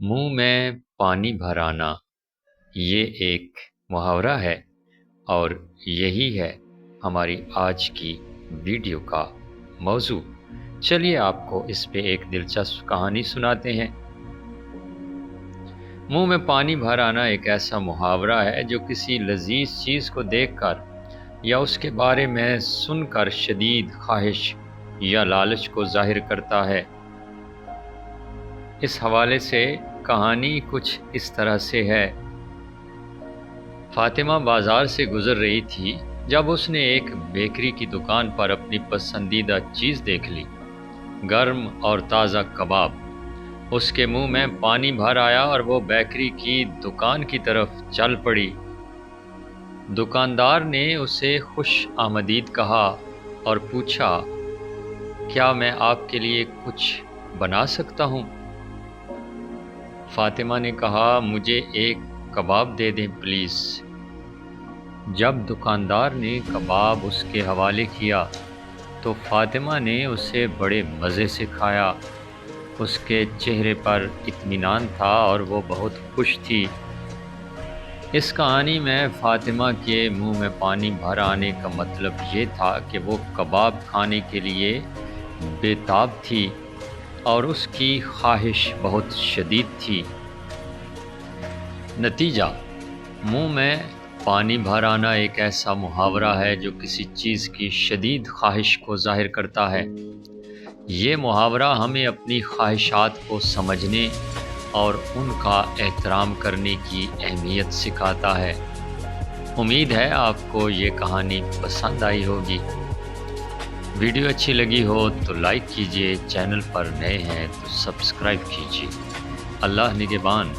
मुंह में पानी भर आना ये एक मुहावरा है और यही है हमारी आज की वीडियो का मौजू। चलिए आपको इस पे एक दिलचस्प कहानी सुनाते हैं। मुंह में पानी भर आना एक ऐसा मुहावरा है जो किसी लजीज चीज़ को देखकर या उसके बारे में सुनकर शदीद ख्वाहिश या लालच को जाहिर करता है। इस हवाले से कहानी कुछ इस तरह से है। फातिमा बाज़ार से गुज़र रही थी जब उसने एक बेकरी की दुकान पर अपनी पसंदीदा चीज़ देख ली, गर्म और ताज़ा कबाब। उसके मुंह में पानी भर आया और वो बेकरी की दुकान की तरफ चल पड़ी। दुकानदार ने उसे खुश आमदीद कहा और पूछा, क्या मैं आपके लिए कुछ बना सकता हूँ? फातिमा ने कहा, मुझे एक कबाब दे दें प्लीज़। जब दुकानदार ने कबाब उसके हवाले किया तो फातिमा ने उसे बड़े मज़े से खाया। उसके चेहरे पर इत्मीनान था और वो बहुत खुश थी। इस कहानी में फातिमा के मुंह में पानी भर आने का मतलब ये था कि वो कबाब खाने के लिए बेताब थी और उसकी ख्वाहिश बहुत शदीद थी। नतीजा, मुंह में पानी भर आना एक ऐसा मुहावरा है जो किसी चीज़ की शदीद ख्वाहिश को जाहिर करता है। ये मुहावरा हमें अपनी ख्वाहिशात को समझने और उनका एहतराम करने की अहमियत सिखाता है। उम्मीद है आपको ये कहानी पसंद आई होगी। वीडियो अच्छी लगी हो तो लाइक कीजिए, चैनल पर नए हैं तो सब्सक्राइब कीजिए। अल्लाह निगहबान।